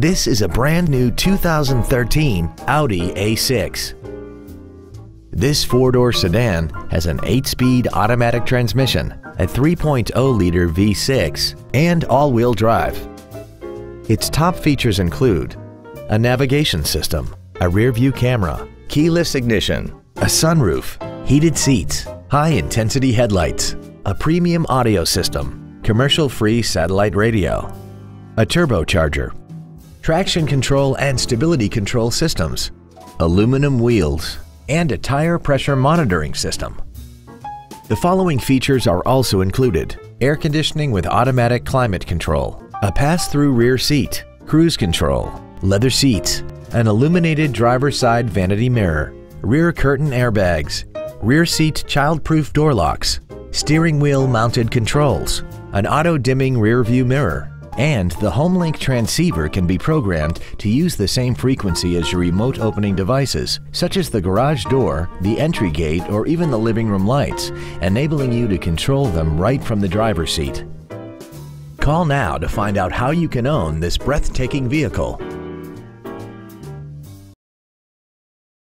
This is a brand new 2013 Audi A6. This four-door sedan has an 8-speed automatic transmission, a 3.0-liter V6, and all-wheel drive. Its top features include a navigation system, a rear-view camera, keyless ignition, a sunroof, heated seats, high-intensity headlights, a premium audio system, commercial-free satellite radio, a turbocharger, traction control and stability control systems, aluminum wheels, and a tire pressure monitoring system. The following features are also included: air conditioning with automatic climate control, a pass-through rear seat, cruise control, leather seats, an illuminated driver's side vanity mirror, rear curtain airbags, rear seat child-proof door locks, steering wheel mounted controls, an auto-dimming rear view mirror, and the HomeLink transceiver can be programmed to use the same frequency as your remote opening devices, such as the garage door, the entry gate, or even the living room lights, enabling you to control them right from the driver's seat. Call now to find out how you can own this breathtaking vehicle.